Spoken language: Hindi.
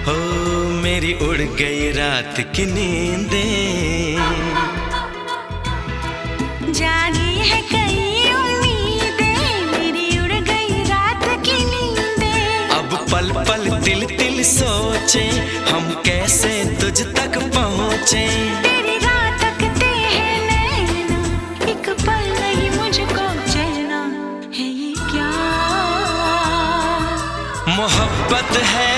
हो मेरी उड़ गई रात की नींदें, जागी है कई उम्मीदें, मेरी उड़ गई रात की नींदें। अब पल पल तिल तिल सोचे हम कैसे तुझ तक पहुँचे। तेरी राह तकते हैं नैना, एक पल नहीं मुझको चैना, है ये क्या मोहब्बत है